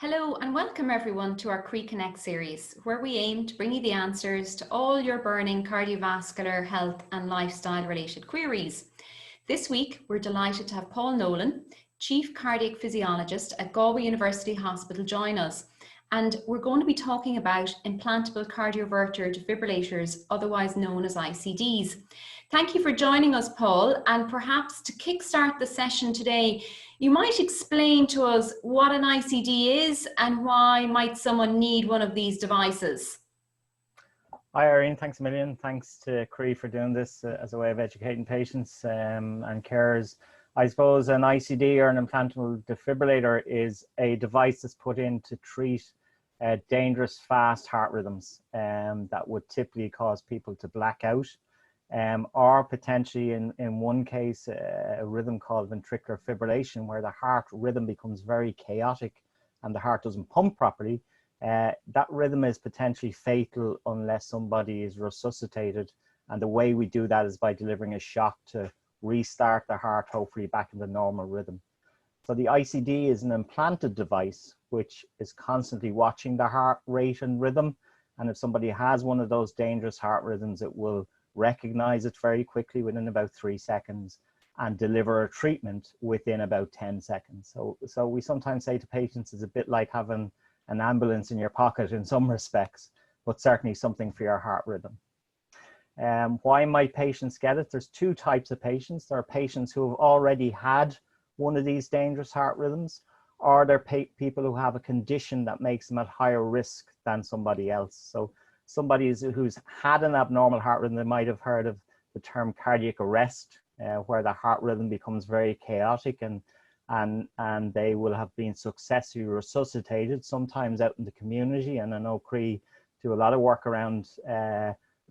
Hello and welcome everyone to our Croí Connects series, where we aim to bring you the answers to all your burning cardiovascular, health and lifestyle related queries. This week, we're delighted to have Paul Nolan, Chief Cardiac Physiologist at Galway University Hospital, join us. And we're going to be talking about Implantable Cardioverter Defibrillators, otherwise known as ICDs. Thank you for joining us, Paul, and perhaps to kickstart the session today, you might explain to us what an ICD is and why might someone need one of these devices. Hi Irene, thanks a million. Thanks to Croí for doing this as a way of educating patients and carers. I suppose an ICD or an implantable defibrillator is a device that's put in to treat dangerous fast heart rhythms that would typically cause people to black out. Or potentially in one case, a rhythm called ventricular fibrillation, where the heart rhythm becomes very chaotic and the heart doesn't pump properly. That rhythm is potentially fatal unless somebody is resuscitated. And the way we do that is by delivering a shock to restart the heart, hopefully back in the normal rhythm. So the ICD is an implanted device which is constantly watching the heart rate and rhythm. And if somebody has one of those dangerous heart rhythms, it will recognize it very quickly within about 3 seconds and deliver a treatment within about 10 seconds. So we sometimes say to patients it's a bit like having an ambulance in your pocket in some respects, but certainly something for your heart rhythm. Why might patients get it? There's two types of patients. There are patients who have already had one of these dangerous heart rhythms, or they're people who have a condition that makes them at higher risk than somebody else. So somebody who's had an abnormal heart rhythm, they might have heard of the term cardiac arrest, where the heart rhythm becomes very chaotic and they will have been successfully resuscitated, sometimes out in the community. And I know Croí do a lot of work around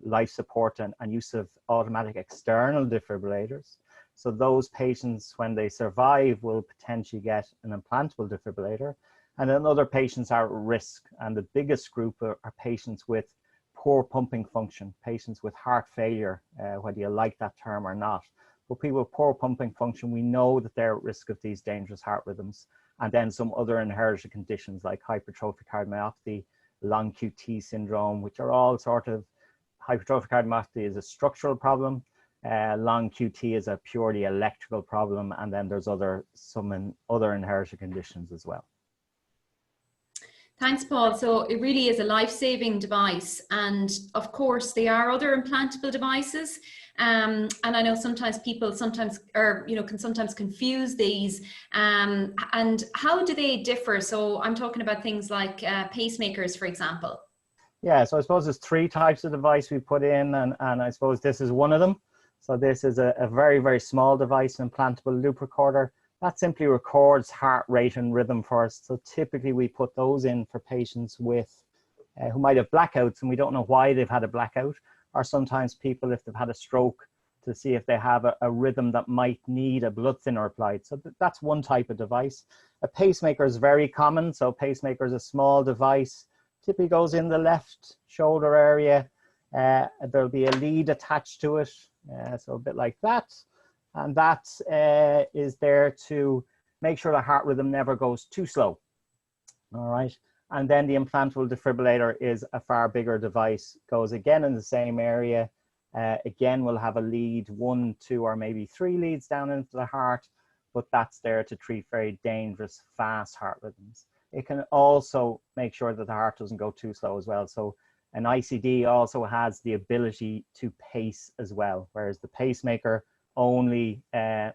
life support and use of automatic external defibrillators. So those patients, when they survive, will potentially get an implantable defibrillator. And then other patients are at risk. And the biggest group are patients with poor pumping function, patients with heart failure, whether you like that term or not. But people with poor pumping function, we know that they're at risk of these dangerous heart rhythms. And then some other inherited conditions like hypertrophic cardiomyopathy, long QT syndrome, which are all sort of, hypertrophic cardiomyopathy is a structural problem. Long QT is a purely electrical problem. And then there's some other inherited conditions as well. Thanks, Paul. So it really is a life-saving device. And of course, there are other implantable devices. And I know sometimes people can sometimes confuse these. And how do they differ? So I'm talking about things like pacemakers, for example. Yeah, so I suppose there's three types of device we put in, and I suppose this is one of them. So this is a very, very small device, an implantable loop recorder. That simply records heart rate and rhythm for us. So typically we put those in for patients with who might have blackouts and we don't know why they've had a blackout, or sometimes people if they've had a stroke, to see if they have a rhythm that might need a blood thinner applied. So that's one type of device. A pacemaker is very common. So pacemaker is a small device, typically goes in the left shoulder area. There'll be a lead attached to it, so a bit like that. And that is there to make sure the heart rhythm never goes too slow. All right. And then the implantable defibrillator is a far bigger device, goes again in the same area. Again, we'll have a lead, 1, 2, or maybe 3 leads down into the heart, but that's there to treat very dangerous, fast heart rhythms. It can also make sure that the heart doesn't go too slow as well. So an ICD also has the ability to pace as well, whereas the pacemaker only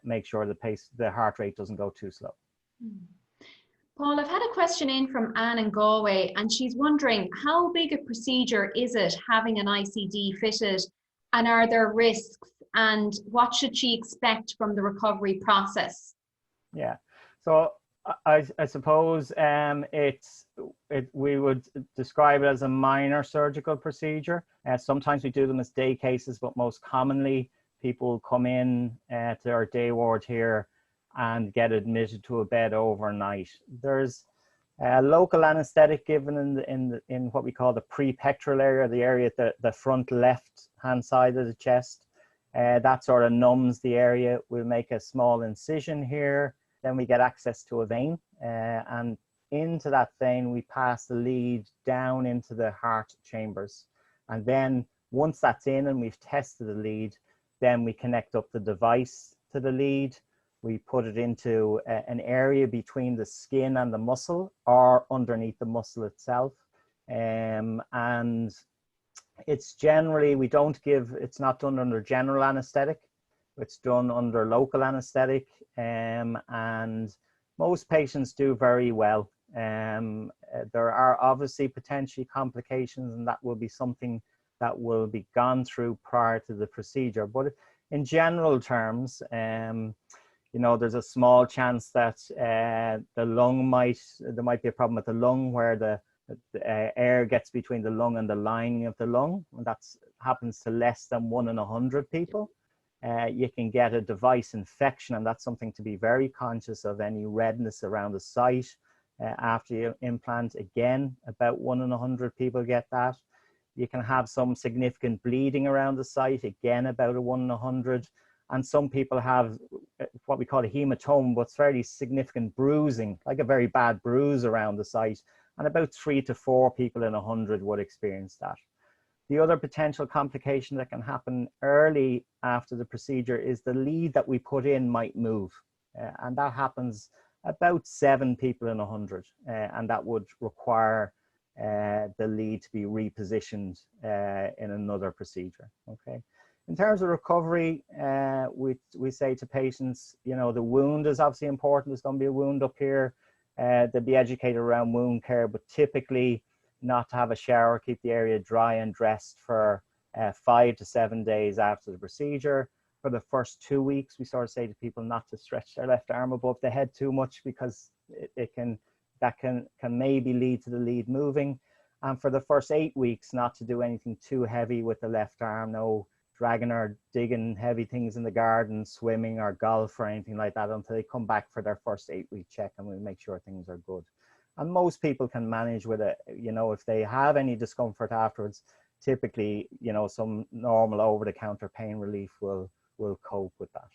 make sure the heart rate doesn't go too slow. Paul, I've had a question in from Anne in Galway, and she's wondering how big a procedure is it having an ICD fitted, and are there risks, and what should she expect from the recovery process? Yeah, so I suppose we would describe it as a minor surgical procedure. Sometimes we do them as day cases, but most commonly people come in to our day ward here and get admitted to a bed overnight. There's local anesthetic given in what we call the prepectoral area, the area at the front left hand side of the chest. That sort of numbs the area. We'll make a small incision here, then we get access to a vein, and into that vein, we pass the lead down into the heart chambers. And then once that's in and we've tested the lead, then we connect up the device to the lead. We put it into an area between the skin and the muscle or underneath the muscle itself. And it's generally, it's not done under general anesthetic. It's done under local anesthetic. And most patients do very well. There are obviously potentially complications, and that will be something that will be gone through prior to the procedure. But in general terms, you know, there's a small chance that the lung there might be a problem with the lung where the air gets between the lung and the lining of the lung. And that happens to less than 1 in 100 people. You can get a device infection, and that's something to be very conscious of. Any redness around the site after you implant, again, about 1 in 100 people get that. You can have some significant bleeding around the site, again, about a 1 in 100. And some people have what we call a hematoma, but it's fairly significant bruising, like a very bad bruise around the site. And about 3 to 4 people in 100 would experience that. The other potential complication that can happen early after the procedure is the lead that we put in might move. And that happens about 7 people in 100. And that would require the lead to be repositioned in another procedure, okay? In terms of recovery, we say to patients, you know, the wound is obviously important. There's going to be a wound up here. They'll be educated around wound care, but typically not to have a shower, keep the area dry and dressed for 5 to 7 days after the procedure. For the first 2 weeks, we sort of say to people not to stretch their left arm above the head too much, because that can maybe lead to the lead moving. And for the first 8 weeks, not to do anything too heavy with the left arm, no dragging or digging heavy things in the garden, swimming or golf or anything like that, until they come back for their first 8-week check, and we'll make sure things are good. And most people can manage with it. You know, if they have any discomfort afterwards, typically, you know, some normal over-the-counter pain relief will cope with that.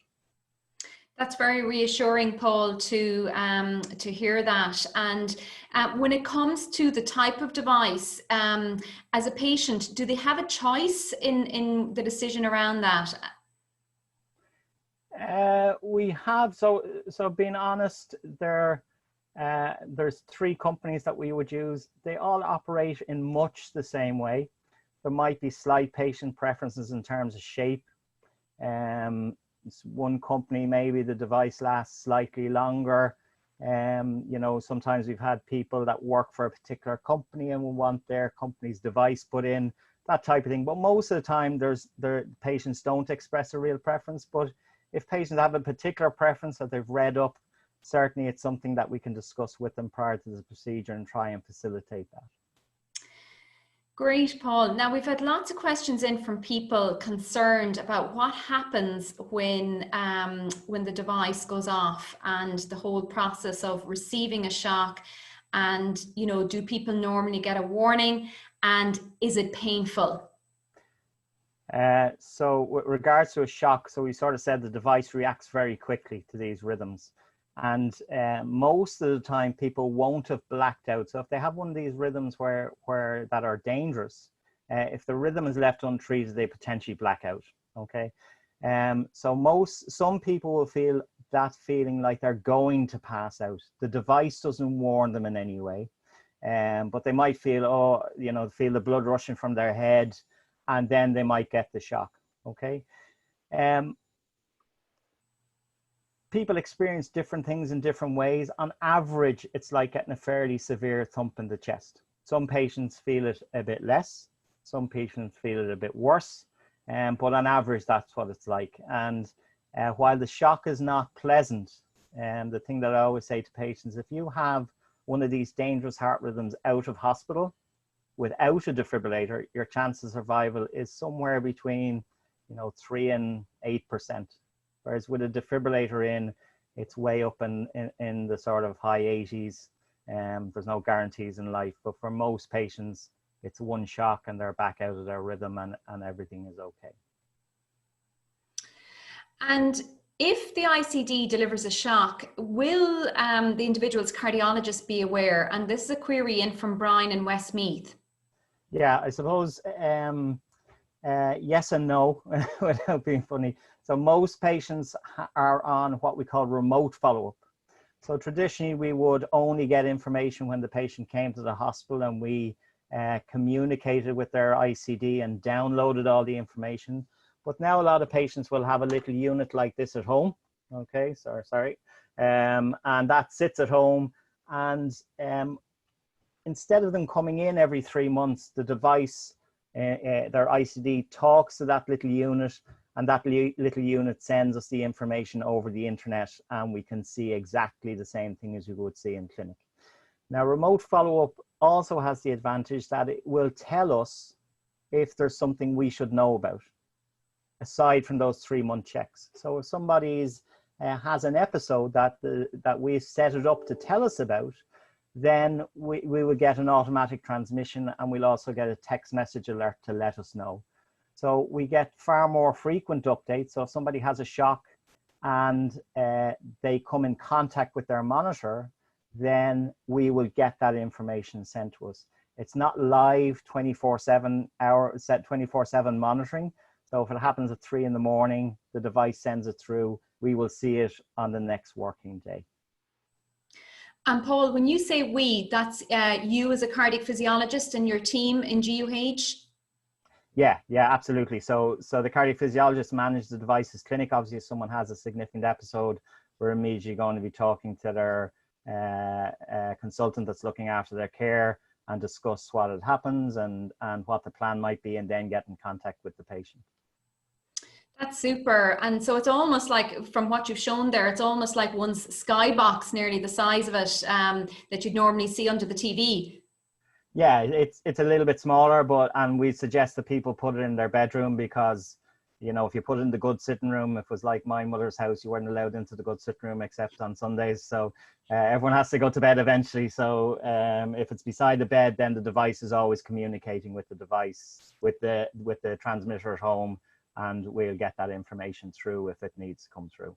That's very reassuring, Paul, to hear that. And when it comes to the type of device, as a patient, do they have a choice in the decision around that? We have, so being honest, there's 3 companies that we would use. They all operate in much the same way. There might be slight patient preferences in terms of shape. One company, maybe the device lasts slightly longer. You know, sometimes we've had people that work for a particular company and will want their company's device put in, that type of thing. But most of the time, the patients don't express a real preference. But if patients have a particular preference that they've read up, certainly it's something that we can discuss with them prior to the procedure and try and facilitate that. Great, Paul. Now, we've had lots of questions in from people concerned about what happens when the device goes off, and the whole process of receiving a shock. And, you know, do people normally get a warning, and is it painful? So with regards to a shock, so we sort of said the device reacts very quickly to these rhythms. And most of the time people won't have blacked out. So if they have one of these rhythms where that are dangerous, if the rhythm is left untreated, they potentially black out, okay? So some people will feel that feeling like they're going to pass out. The device doesn't warn them in any way, but they might feel, feel the blood rushing from their head, and then they might get the shock, okay? People experience different things in different ways. On average, it's like getting a fairly severe thump in the chest. Some patients feel it a bit less. Some patients feel it a bit worse. But on average, that's what it's like. And while the shock is not pleasant, the thing that I always say to patients, if you have one of these dangerous heart rhythms out of hospital without a defibrillator, your chance of survival is somewhere between 3 and 8%. Whereas with a defibrillator in, it's way up in the sort of high 80s. There's no guarantees in life, but for most patients, it's one shock and they're back out of their rhythm, and everything is okay. And If the ICD delivers a shock, will the individual's cardiologist be aware? And this is a query in from Brian in Westmeath. Yeah, I suppose yes and no, without being funny. So most patients are on what we call remote follow-up. So traditionally, we would only get information when the patient came to the hospital, and we communicated with their ICD and downloaded all the information. But now a lot of patients will have a little unit like this at home. Okay, sorry. And that sits at home, and instead of them coming in every 3 months, the device, their ICD, talks to that little unit, and that little unit sends us the information over the internet, and we can see exactly the same thing as you would see in clinic. Now, remote follow-up also has the advantage that it will tell us if there's something we should know about, aside from those 3-month checks. So if somebody has an episode that we've set it up to tell us about, then we will get an automatic transmission, and we'll also get a text message alert to let us know. So we get far more frequent updates. So if somebody has a shock and they come in contact with their monitor, then we will get that information sent to us. It's not live 24/7 monitoring. So if it happens at 3 in the morning, the device sends it through. We will see it on the next working day. And Paul, when you say we, that's you as a cardiac physiologist and your team in GUH? Yeah, absolutely. So the cardiac physiologist manages the device's clinic. Obviously, if someone has a significant episode, we're immediately going to be talking to their consultant that's looking after their care and discuss what had happens and what the plan might be, and then get in contact with the patient. That's super. And so it's almost like, from what you've shown there, it's almost like one's skybox, nearly the size of it, that you'd normally see under the TV. Yeah, it's a little bit smaller, and we suggest that people put it in their bedroom, because, you know, if you put it in the good sitting room, if it was like my mother's house, you weren't allowed into the good sitting room except on Sundays. So everyone has to go to bed eventually. So if it's beside the bed, then the device is always communicating with the device, with the transmitter at home, and we'll get that information through if it needs to come through.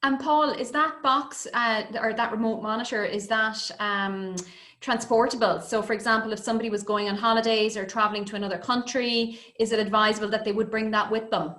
And Paul, is that box or that remote monitor, is that transportable? So for example, if somebody was going on holidays or traveling to another country, is it advisable that they would bring that with them?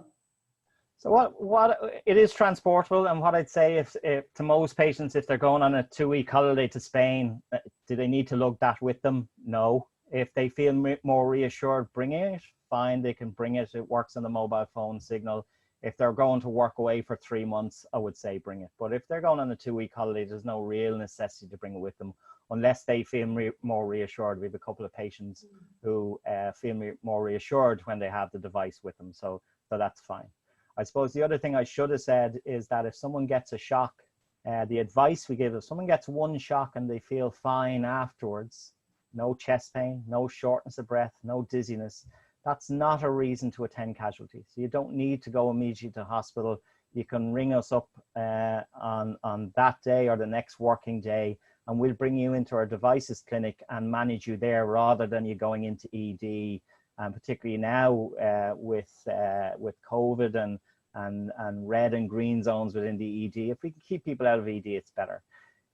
So what it is transportable, and what I'd say if to most patients, if they're going on a 2-week holiday to Spain, do they need to lug that with them? No. If they feel more reassured bringing it, fine, they can bring it. It works on the mobile phone signal. If they're going to work away for 3 months, I would say bring it. But if they're going on a 2-week holiday, there's no real necessity to bring it with them, unless they feel more reassured. We have a couple of patients who feel more reassured when they have the device with them. So that's fine. I suppose the other thing I should have said is that if someone gets a shock, the advice we give, if someone gets one shock and they feel fine afterwards, no chest pain, no shortness of breath, no dizziness, that's not a reason to attend casualty. So you don't need to go immediately to hospital. You can ring us up on that day or the next working day, and we'll bring you into our devices clinic and manage you there, rather than you going into ED. And particularly now with COVID and red and green zones within the ED, if we can keep people out of ED, it's better.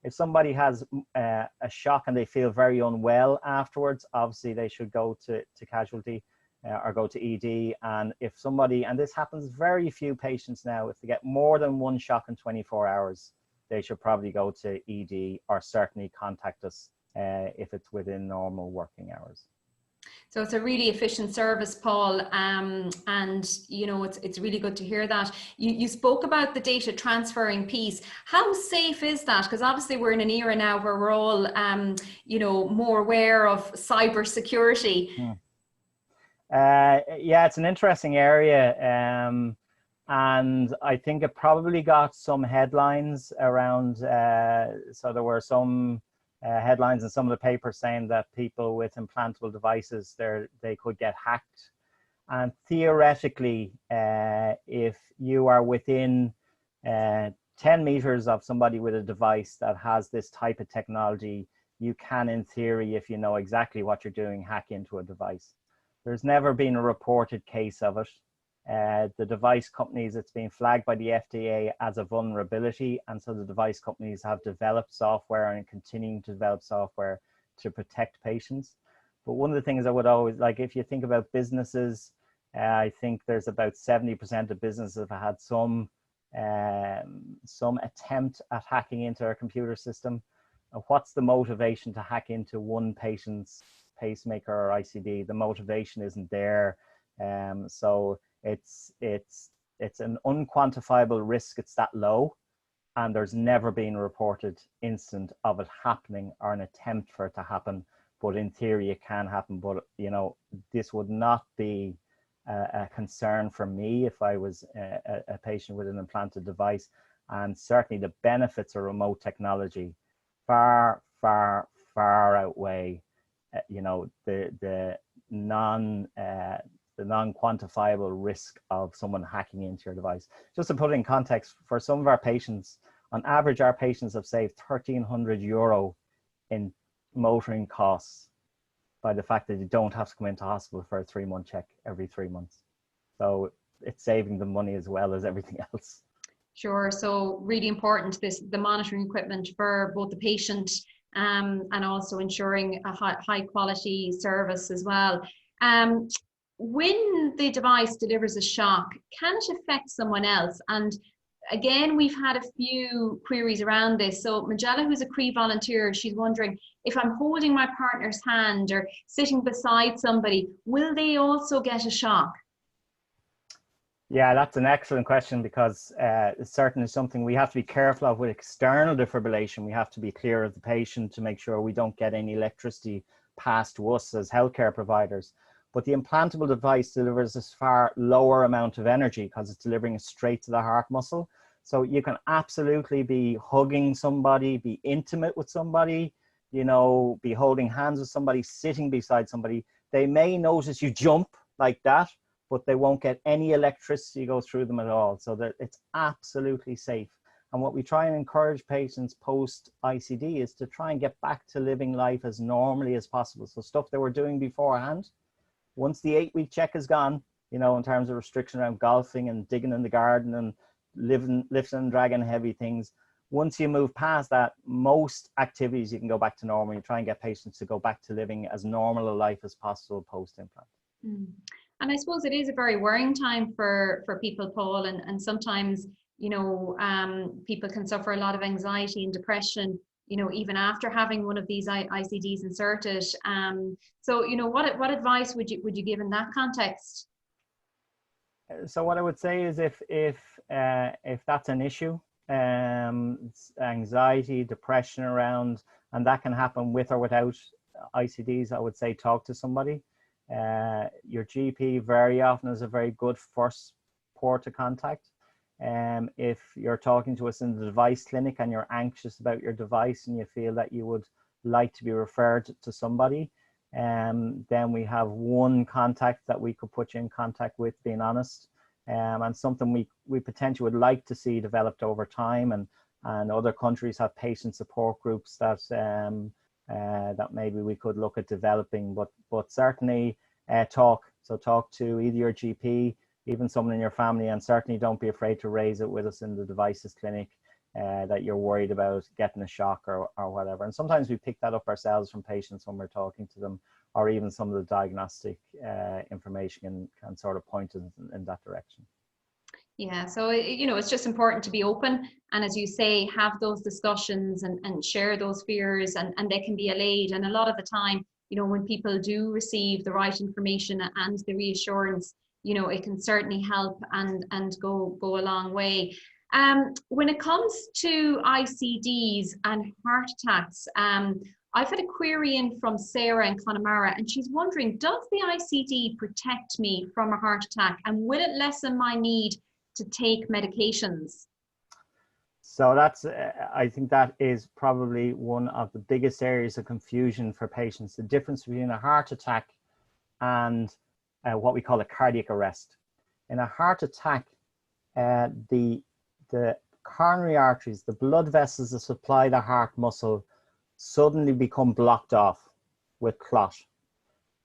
If somebody has a shock and they feel very unwell afterwards, obviously they should go to casualty or go to ED. And if somebody, and this happens very few patients now, if they get more than one shock in 24 hours, they should probably go to ED, or certainly contact us if it's within normal working hours. So it's a really efficient service, Paul, and you know, it's really good to hear that. You spoke about the data transferring piece. How safe is that? Because obviously we're in an era now where we're all, you know, more aware of cyber security. Yeah, it's an interesting area, and I think it probably got some headlines around. So there were some headlines in some of the papers saying that people with implantable devices, they could get hacked. And theoretically, if you are within 10 meters of somebody with a device that has this type of technology, you can, in theory, if you know exactly what you're doing, hack into a device. There's never been a reported case of it. The device companies, it's been flagged by the FDA as a vulnerability, and so the device companies have developed software and continuing to develop software to protect patients. But one of the things I would always, like, if you think about businesses, I think there's about 70% of businesses have had some attempt at hacking into our computer system. What's the motivation to hack into one patient's pacemaker or ICD? The motivation isn't there. So it's an unquantifiable risk. It's that low, and there's never been a reported incident of it happening or an attempt for it to happen. But in theory, it can happen. But you know, this would not be a concern for me if I was a patient with an implanted device. And certainly the benefits of remote technology far outweigh you know, the non-quantifiable risk of someone hacking into your device. Just to put it in context, for some of our patients, on average, our patients have saved €1,300 in motoring costs by the fact that you don't have to come into hospital for a 3-month check every 3 months. So it's saving them money as well as everything else. Sure. So really important, the monitoring equipment for both the patient and also ensuring a high quality service as well. When the device delivers a shock, can it affect someone else? And again, we've had a few queries around this. So Magella, who's a Croí volunteer, she's wondering, if I'm holding my partner's hand or sitting beside somebody, will they also get a shock? Yeah, that's an excellent question, because it's certainly something we have to be careful of with external defibrillation. We have to be clear of the patient to make sure we don't get any electricity passed to us as healthcare providers. But the implantable device delivers a far lower amount of energy because it's delivering it straight to the heart muscle. So you can absolutely be hugging somebody, be intimate with somebody, you know, be holding hands with somebody, sitting beside somebody. They may notice you jump like that, but they won't get any electricity go through them at all. So that it's absolutely safe. And what we try and encourage patients post ICD is to try and get back to living life as normally as possible. So stuff they were doing beforehand, once the 8-week check is gone, you know, in terms of restriction around golfing and digging in the garden and lifting and dragging heavy things, once you move past that, most activities you can go back to normal. You try and get patients to go back to living as normal a life as possible post-implant. And I suppose it is a very worrying time for people, Paul, and sometimes, you know, people can suffer a lot of anxiety and depression, you know, even after having one of these ICDs inserted. So, you know, what advice would you give in that context? So what I would say is if that's an issue, anxiety, depression around, and that can happen with or without ICDs, I would say talk to somebody. Your GP very often is a very good first port of contact. If you're talking to us in the device clinic and you're anxious about your device and you feel that you would like to be referred to somebody, then we have one contact that we could put you in contact with, being honest, and something we potentially would like to see developed over time. And other countries have patient support groups that that maybe we could look at developing, but certainly talk to either your GP, even someone in your family, and certainly don't be afraid to raise it with us in the devices clinic that you're worried about getting a shock or whatever. And sometimes we pick that up ourselves from patients when we're talking to them, or even some of the diagnostic information can sort of point us in that direction. Yeah, so, you know, it's just important to be open, and as you say, have those discussions and share those fears, and they can be allayed. And a lot of the time, you know, when people do receive the right information and the reassurance, you know, it can certainly help and go a long way. When it comes to ICDs and heart attacks, I've had a query in from Sarah in Connemara, and she's wondering, does the ICD protect me from a heart attack, and will it lessen my need to take medications? So that's, I think that is probably one of the biggest areas of confusion for patients, the difference between a heart attack and what we call a cardiac arrest. In a heart attack, the coronary arteries, the blood vessels that supply the heart muscle, suddenly become blocked off with clot.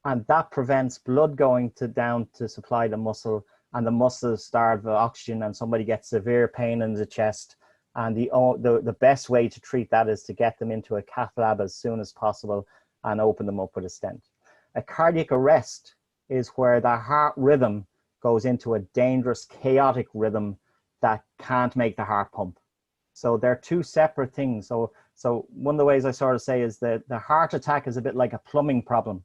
And that prevents blood going down to supply the muscle, and the muscles starve of oxygen and somebody gets severe pain in the chest. And the best way to treat that is to get them into a cath lab as soon as possible and open them up with a stent. A cardiac arrest is where the heart rhythm goes into a dangerous, chaotic rhythm that can't make the heart pump. So they're two separate things. So one of the ways I sort of say is that the heart attack is a bit like a plumbing problem.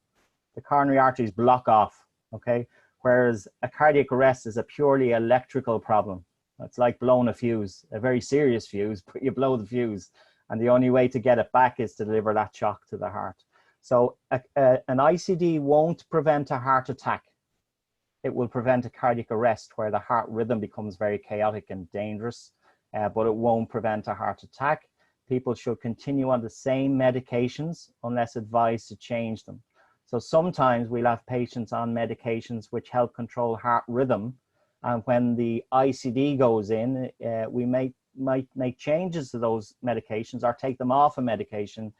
The coronary arteries block off, okay? Whereas a cardiac arrest is a purely electrical problem. It's like blowing a fuse, a very serious fuse, but you blow the fuse. And the only way to get it back is to deliver that shock to the heart. So an ICD won't prevent a heart attack. It will prevent a cardiac arrest where the heart rhythm becomes very chaotic and dangerous, but it won't prevent a heart attack. People should continue on the same medications unless advised to change them. So sometimes we'll have patients on medications which help control heart rhythm. And when the ICD goes in, we might make changes to those medications or take them off a medication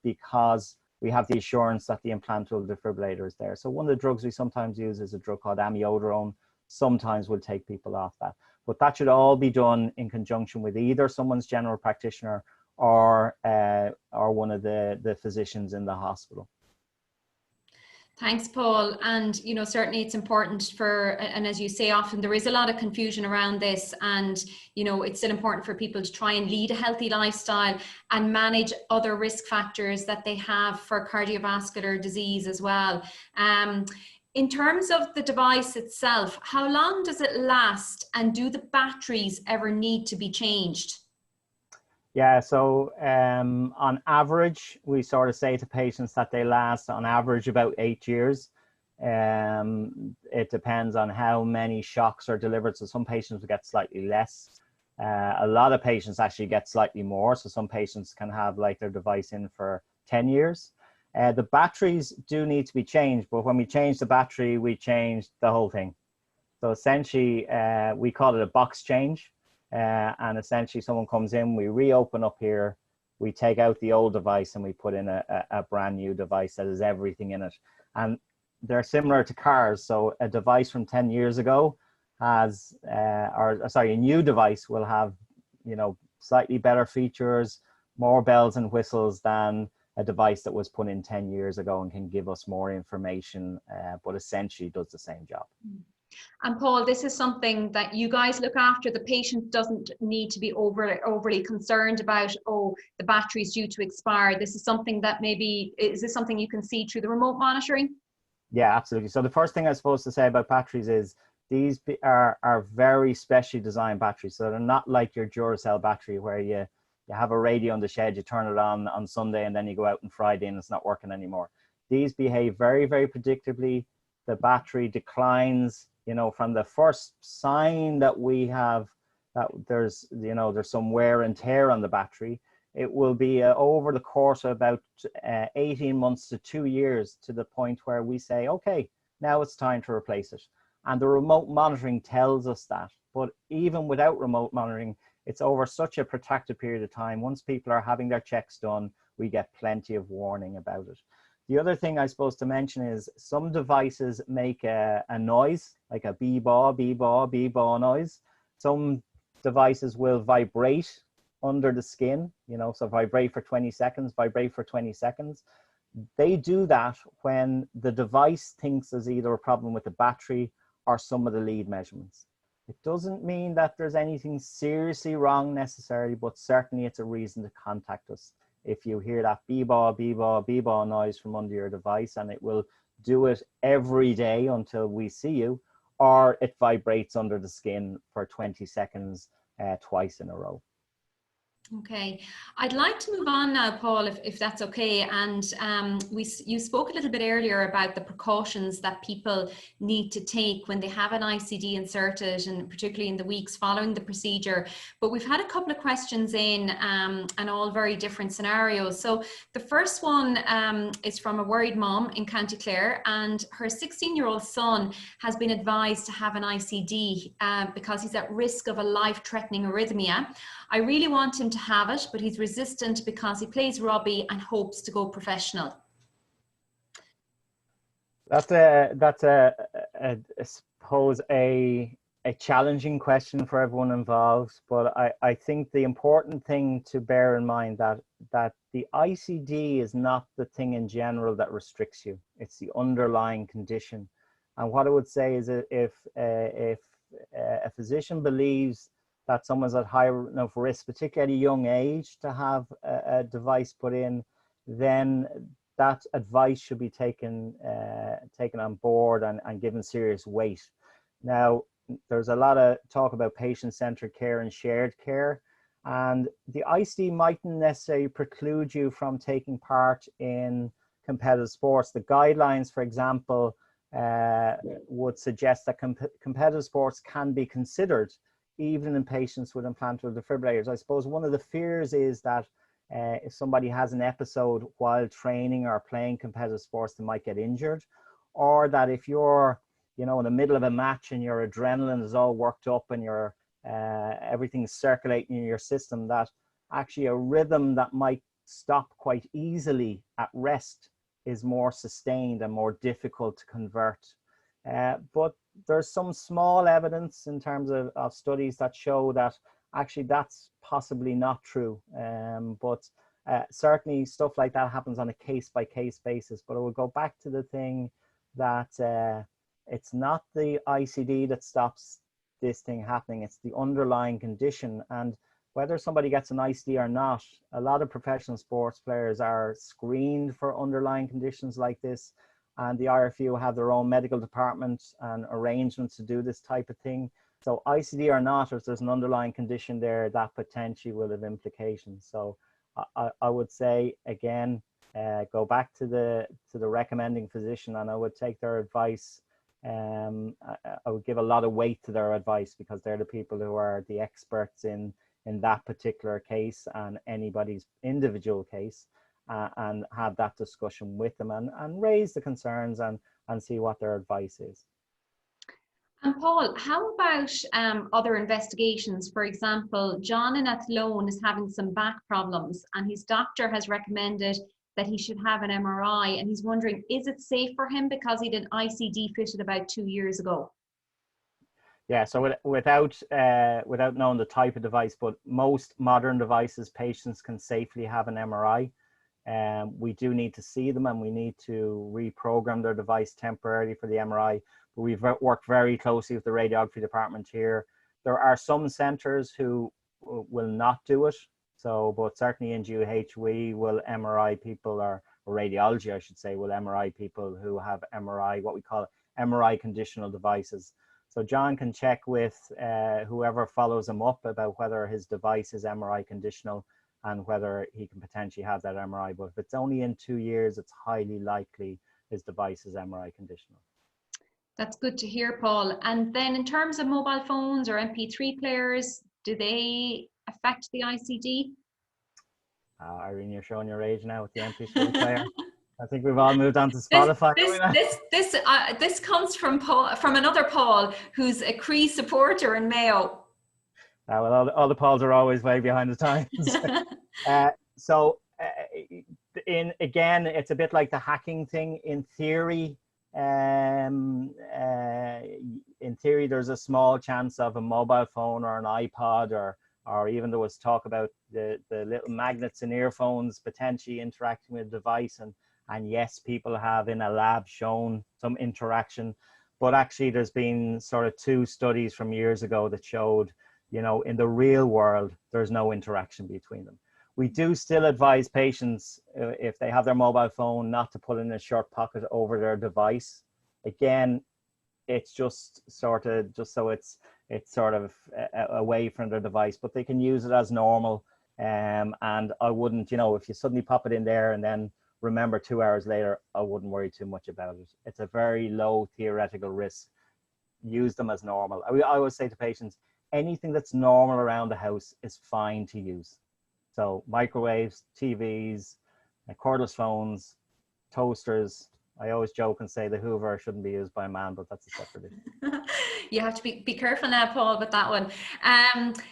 because we have the assurance that the implantable defibrillator is there. So one of the drugs we sometimes use is a drug called amiodarone. Sometimes we'll take people off that. But that should all be done in conjunction with either someone's general practitioner or one of the physicians in the hospital. Thanks, Paul. And, you know, certainly it's important and as you say, often there is a lot of confusion around this, and, you know, it's still important for people to try and lead a healthy lifestyle and manage other risk factors that they have for cardiovascular disease as well. In terms of the device itself, how long does it last, and do the batteries ever need to be changed? Yeah, so on average, we sort of say to patients that they last on average about 8 years. It depends on how many shocks are delivered. So some patients will get slightly less. A lot of patients actually get slightly more. So some patients can have like their device in for 10 years. The batteries do need to be changed, but when we change the battery, we change the whole thing. So essentially, we call it a box change. And essentially someone comes in, we reopen up here, we take out the old device and we put in a brand new device that has everything in it. And they're similar to cars. So a device from 10 years ago has, a new device will have, you know, slightly better features, more bells and whistles than a device that was put in 10 years ago and can give us more information, but essentially does the same job. And Paul, this is something that you guys look after. The patient doesn't need to be overly concerned about, oh, the battery's due to expire. This is something that is this something you can see through the remote monitoring? Yeah, absolutely. So the first thing I'm supposed to say about batteries is these are very specially designed batteries. So they're not like your Duracell battery where you have a radio in the shed, you turn it on Sunday and then you go out on Friday and it's not working anymore. These behave very, very predictably. The battery declines, you know, from the first sign that we have that there's some wear and tear on the battery. It will be over the course of about 18 months to 2 years to the point where we say, okay, now it's time to replace it. And the remote monitoring tells us that. But even without remote monitoring, it's over such a protracted period of time. Once people are having their checks done, we get plenty of warning about it. The other thing I suppose to mention is some devices make a noise, like a bee-baw, bee-baw, bee-baw noise. Some devices will vibrate under the skin, you know, so vibrate for 20 seconds, vibrate for 20 seconds. They do that when the device thinks there's either a problem with the battery or some of the lead measurements. It doesn't mean that there's anything seriously wrong necessarily, but certainly it's a reason to contact us if you hear that bee-baw, bee-baw, bee-baw noise from under your device, and it will do it every day until we see you, or it vibrates under the skin for 20 seconds twice in a row. Okay, I'd like to move on now, Paul, if that's okay. And you spoke a little bit earlier about the precautions that people need to take when they have an ICD inserted, and particularly in the weeks following the procedure. But we've had a couple of questions in, and all very different scenarios. So the first one is from a worried mom in County Clare, and her 16-year-old son has been advised to have an ICD because he's at risk of a life-threatening arrhythmia. I really want him to have it, but he's resistant because he plays rugby and hopes to go professional. That's a suppose a challenging question for everyone involved, but I think the important thing to bear in mind that the ICD is not the thing in general that restricts you. It's the underlying condition. And what I would say is that if a physician believes that someone's at high enough risk, particularly at a young age, to have a device put in, then that advice should be taken on board and given serious weight. Now, there's a lot of talk about patient-centered care and shared care, and the ICD mightn't necessarily preclude you from taking part in competitive sports. The guidelines, for example, would suggest that competitive sports can be considered even in patients with implantable defibrillators. I suppose one of the fears is that if somebody has an episode while training or playing competitive sports, they might get injured, or that if you're in the middle of a match and your adrenaline is all worked up and your everything's circulating in your system, that actually a rhythm that might stop quite easily at rest is more sustained and more difficult to convert. But there's some small evidence in terms of studies that show that actually that's possibly not true. But certainly stuff like that happens on a case-by-case basis. But I will go back to the thing that it's not the ICD that stops this thing happening. It's the underlying condition. And whether somebody gets an ICD or not, a lot of professional sports players are screened for underlying conditions like this. And the IRFU have their own medical department and arrangements to do this type of thing. So ICD or not, if there's an underlying condition there, that potentially will have implications. So I would say, again, go back to the recommending physician, and I would take their advice. I would give a lot of weight to their advice, because they're the people who are the experts in that particular case and anybody's individual case, and have that discussion with them and raise the concerns and see what their advice is. And Paul, how about other investigations? For example, John in Athlone is having some back problems, and his doctor has recommended that he should have an MRI, and he's wondering, is it safe for him because he did an ICD fitted about 2 years ago? Yeah, so without knowing the type of device, but most modern devices, patients can safely have an MRI. We do need to see them, and we need to reprogram their device temporarily for the MRI. But we've worked very closely with the radiography department here. There are some centres who will not do it. So, but certainly in GUH, we will MRI people, or radiology, I should say, will MRI people who have MRI, what we call MRI conditional devices. So John can check with whoever follows him up about whether his device is MRI conditional and whether he can potentially have that MRI. But if it's only in 2 years, it's highly likely his device is MRI conditional. That's good to hear, Paul. And then in terms of mobile phones or MP3 players, do they affect the ICD? Irene, you're showing your age now with the MP3 player. I think we've all moved on to Spotify. This comes from Paul, from another Paul, who's a Croí supporter in Mayo. Well, all the Pauls are always way behind the times. Again, it's a bit like the hacking thing. In theory, there's a small chance of a mobile phone or an iPod, or even there was talk about the little magnets in earphones potentially interacting with the device, and yes, people have in a lab shown some interaction, but actually there's been sort of 2 studies from years ago that showed, in the real world, there's no interaction between them. We do still advise patients, if they have their mobile phone, not to put in a short pocket over their device. Again, it's just so it's sort of away from their device, but they can use it as normal. And I wouldn't, if you suddenly pop it in there and then remember 2 hours later, I wouldn't worry too much about it. It's a very low theoretical risk. Use them as normal. I always say to patients, anything that's normal around the house is fine to use. So microwaves, TVs, cordless phones, toasters. I always joke and say the Hoover shouldn't be used by a man, but that's a separate issue. You have to be careful now, Paul, with that one.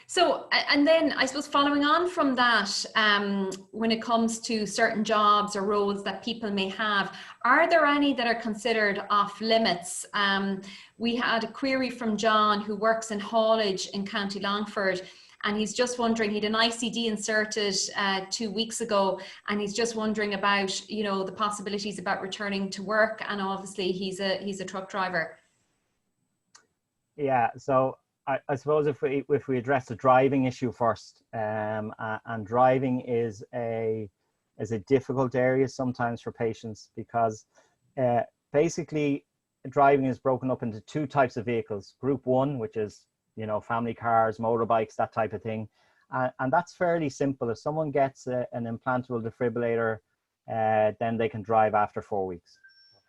So, and then I suppose following on from that, when it comes to certain jobs or roles that people may have, are there any that are considered off limits? We had a query from John, who works in haulage in County Longford, and he's just wondering, he had an ICD inserted 2 weeks ago, and he's just wondering about, you know, the possibilities about returning to work, and obviously he's a truck driver. Yeah, so I suppose if we address the driving issue first, and driving is a difficult area sometimes for patients, because basically driving is broken up into two types of vehicles. Group 1, which is, you know, family cars, motorbikes, that type of thing, and that's fairly simple. If someone gets an implantable defibrillator, then they can drive after 4 weeks.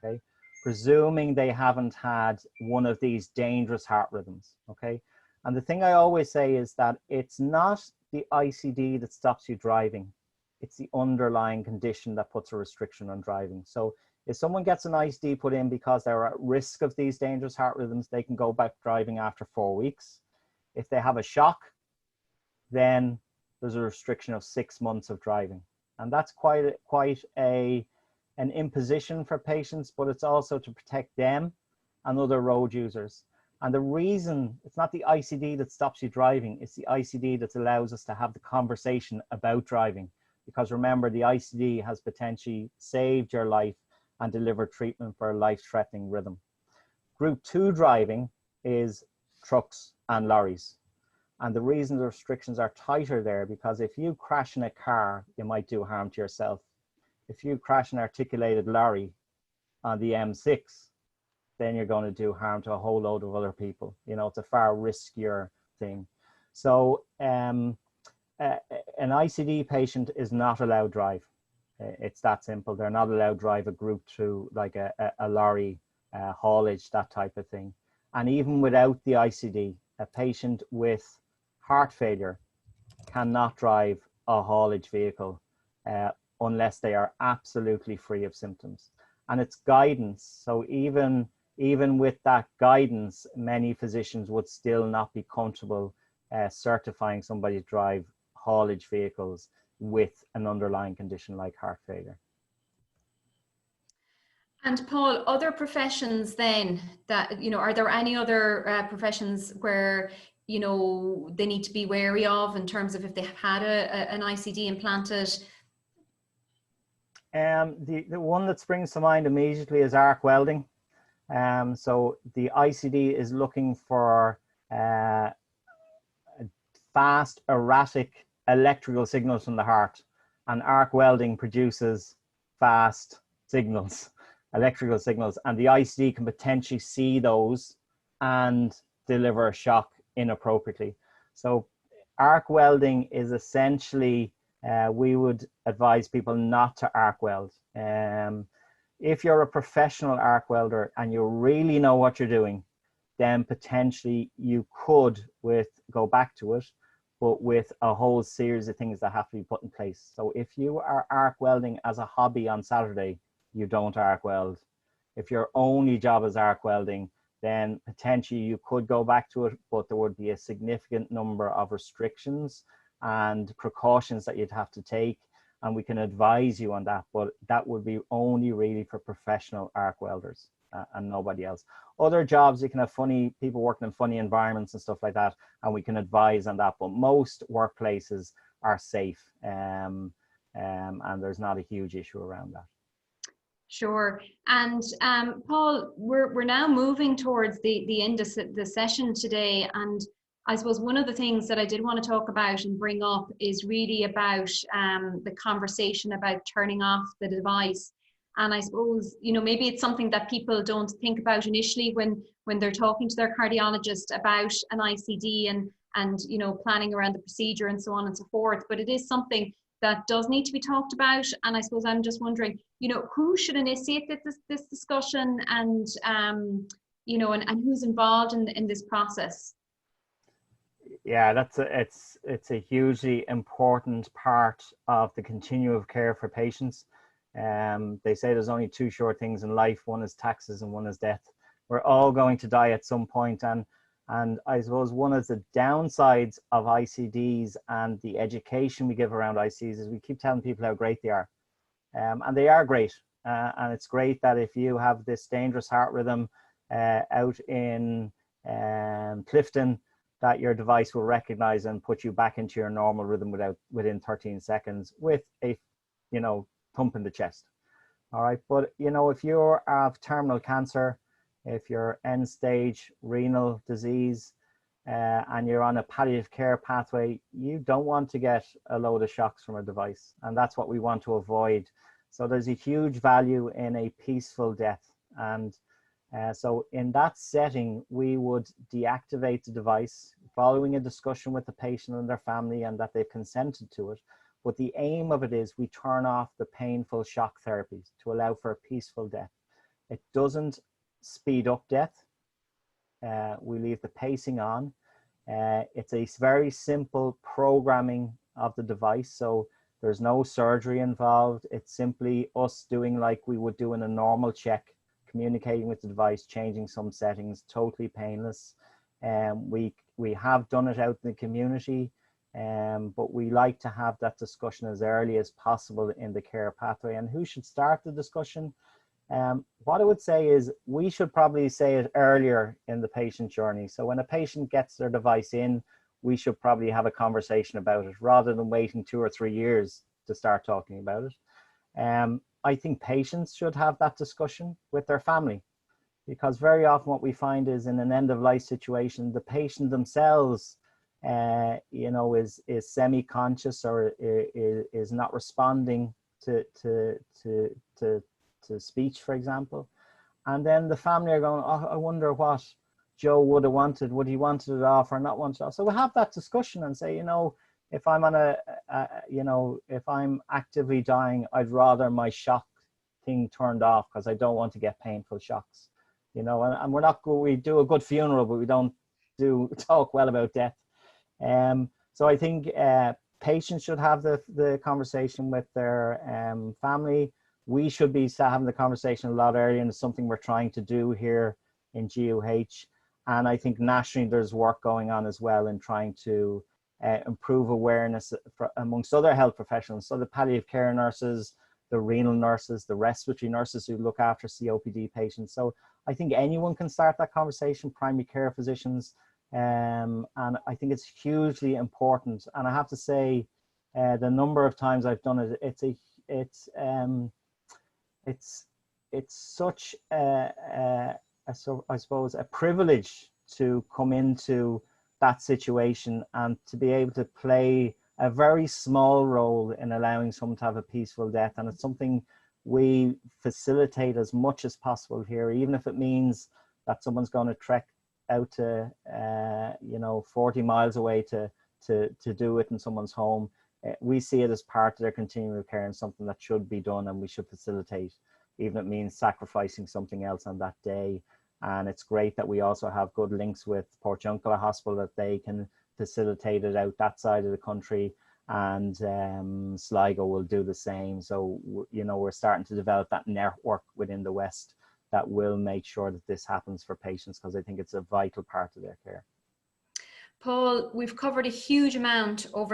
Okay, presuming they haven't had one of these dangerous heart rhythms. Okay, and the thing I always say is that it's not the ICD that stops you driving, it's the underlying condition that puts a restriction on driving. So if someone gets an ICD put in because they're at risk of these dangerous heart rhythms, they can go back driving after 4 weeks. If they have a shock, then there's a restriction of 6 months of driving. And that's quite an imposition for patients, but it's also to protect them and other road users. And the reason, it's not the ICD that stops you driving, it's the ICD that allows us to have the conversation about driving. Because remember, the ICD has potentially saved your life and delivered treatment for a life-threatening rhythm. Group 2 driving is trucks and lorries. And the reason the restrictions are tighter there, because if you crash in a car, you might do harm to yourself. If you crash an articulated lorry on the M6, then you're going to do harm to a whole load of other people. You know, it's a far riskier thing. So an ICD patient is not allowed drive. It's that simple. They're not allowed drive a group 2, like a lorry, haulage, that type of thing. And even without the ICD, a patient with heart failure cannot drive a haulage vehicle unless they are absolutely free of symptoms. And it's guidance. So even with that guidance, many physicians would still not be comfortable certifying somebody to drive haulage vehicles with an underlying condition like heart failure. And Paul, other professions then that, you know, are there any other professions where, you know, they need to be wary of in terms of if they have had an ICD implanted? The one that springs to mind immediately is arc welding. So the ICD is looking for fast, erratic electrical signals from the heart, and arc welding produces fast signals, electrical signals, and the ICD can potentially see those and deliver a shock inappropriately. So arc welding is essentially, we would advise people not to arc weld. If you're a professional arc welder and you really know what you're doing, then potentially you could go back to it, but with a whole series of things that have to be put in place. So if you are arc welding as a hobby on Saturday, you don't arc weld. If your only job is arc welding, then potentially you could go back to it, but there would be a significant number of restrictions and precautions that you'd have to take, and we can advise you on that, but that would be only really for professional arc welders and nobody else. Other jobs, you can have funny people working in funny environments and stuff like that, and we can advise on that, but most workplaces are safe, and there's not a huge issue around that. Sure. And Paul, we're now moving towards the end of the session today, and I suppose one of the things that I did want to talk about and bring up is really about the conversation about turning off the device. And I suppose, you know, maybe it's something that people don't think about initially when they're talking to their cardiologist about an ICD and you know, planning around the procedure and so on and so forth. But it is something that does need to be talked about. And I suppose I'm just wondering, you know, who should initiate this discussion, and you know, and who's involved in this process? Yeah, it's a hugely important part of the continuum of care for patients. They say there's only two sure things in life. One is taxes and one is death. We're all going to die at some point, and And I suppose one of the downsides of ICDs and the education we give around ICDs is we keep telling people how great they are. And they are great. And it's great that if you have this dangerous heart rhythm out in Clifton, that your device will recognize and put you back into your normal rhythm within 13 seconds with a, thump in the chest. All right. But, if you have terminal cancer, if you're end stage renal disease, and you're on a palliative care pathway, you don't want to get a load of shocks from a device. And that's what we want to avoid. So there's a huge value in a peaceful death. And so in that setting, we would deactivate the device following a discussion with the patient and their family and that they've consented to it. But the aim of it is we turn off the painful shock therapies to allow for a peaceful death. It doesn't speed up death. We leave the pacing on. It's a very simple programming of the device. So there's no surgery involved. It's simply us doing like we would do in a normal check, communicating with the device, changing some settings, totally painless. We have done it out in the community, but we like to have that discussion as early as possible in the care pathway. And who should start the discussion? What I would say is we should probably say it earlier in the patient journey. So when a patient gets their device in, we should probably have a conversation about it rather than waiting 2 or 3 years to start talking about it. I think patients should have that discussion with their family, because very often what we find is in an end of life situation, the patient themselves, is semi-conscious or is not responding to speech, for example. And then the family are going, oh, I wonder what Joe would have wanted. Would he wanted it off or not wanted it off? So we'll have that discussion and say, if I'm on if I'm actively dying, I'd rather my shock thing turned off because I don't want to get painful shocks, and we're not good. We do a good funeral, but we don't talk well about death. So I think patients should have the conversation with their family. We should be having the conversation a lot earlier, and it's something we're trying to do here in GUH. And I think nationally there's work going on as well in trying to improve awareness amongst other health professionals. So the palliative care nurses, the renal nurses, the respiratory nurses who look after COPD patients. So I think anyone can start that conversation, primary care physicians. And I think it's hugely important. And I have to say, the number of times I've done it, it's such I suppose a privilege to come into that situation and to be able to play a very small role in allowing someone to have a peaceful death. And it's something we facilitate as much as possible here, even if it means that someone's going to trek out to 40 miles away to do it in someone's home. We see it as part of their continuum of care and something that should be done, and we should facilitate, even if it means sacrificing something else on that day. And it's great that we also have good links with Portiuncula Hospital, that they can facilitate it out that side of the country, and Sligo will do the same. So we're starting to develop that network within the West that will make sure that this happens for patients, because I think it's a vital part of their care. Paul, we've covered a huge amount of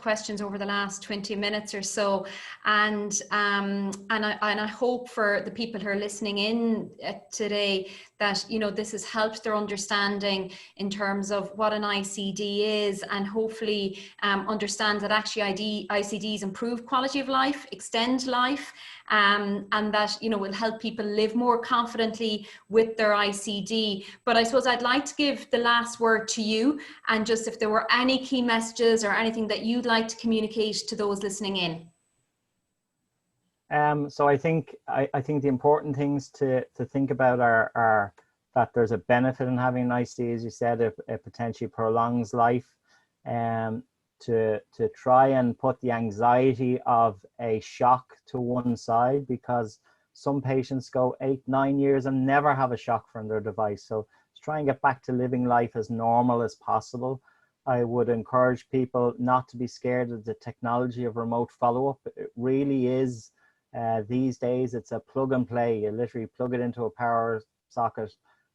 questions over the last 20 minutes or so, and I hope for the people who are listening in today that this has helped their understanding in terms of what an ICD is, and hopefully understand that actually ICDs improve quality of life, extend life, and that will help people live more confidently with their ICD. But I suppose I'd like to give the last word to you, and just if there were any key messages or anything that you'd like to communicate to those listening in. So I think the important things to think about are that there's a benefit in having an ICD, as you said. It potentially prolongs life, to try and put the anxiety of a shock to one side, because some patients go 8-9 years and never have a shock from their device. So to try and get back to living life as normal as possible. I would encourage people not to be scared of the technology of remote follow-up. It really is, these days, it's a plug and play. You literally plug it into a power socket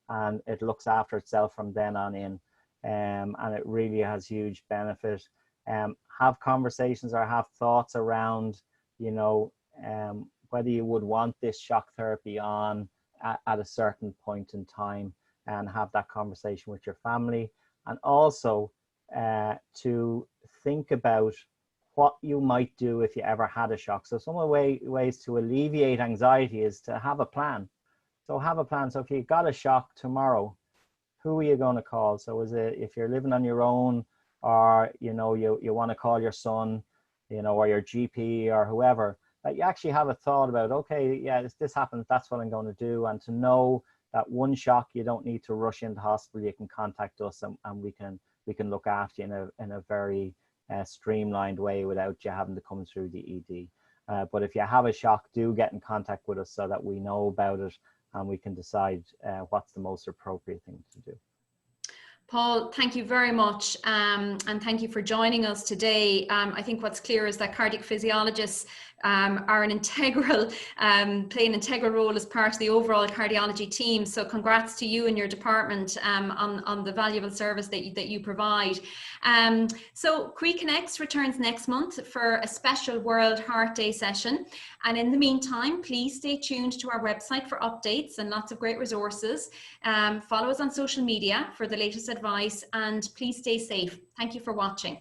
and it looks after itself from then on in. And it really has huge benefit. Have conversations or have thoughts around, you know, whether you would want this shock therapy on at a certain point in time, and have that conversation with your family. And also to think about what you might do if you ever had a shock. So some of the ways to alleviate anxiety is to have a plan. So have a plan. So if you got a shock tomorrow, who are you going to call? So is it, if you're living on your own, or, you know, you want to call your son, you know, or your GP or whoever, that you actually have a thought about, okay, yeah, if this happens, that's what I'm going to do. And to know that one shock, you don't need to rush into hospital. You can contact us, and we can look after you in a very streamlined way without you having to come through the ED. But if you have a shock, do get in contact with us so that we know about it, and we can decide what's the most appropriate thing to do. Paul, thank you very much, and thank you for joining us today. I think what's clear is that cardiac physiologists are an integral, play an integral role as part of the overall cardiology team. So congrats to you and your department on the valuable service that you provide. So Croí Connects returns next month for a special World Heart Day session. And in the meantime, please stay tuned to our website for updates and lots of great resources. Follow us on social media for the latest advice, and please stay safe. Thank you for watching.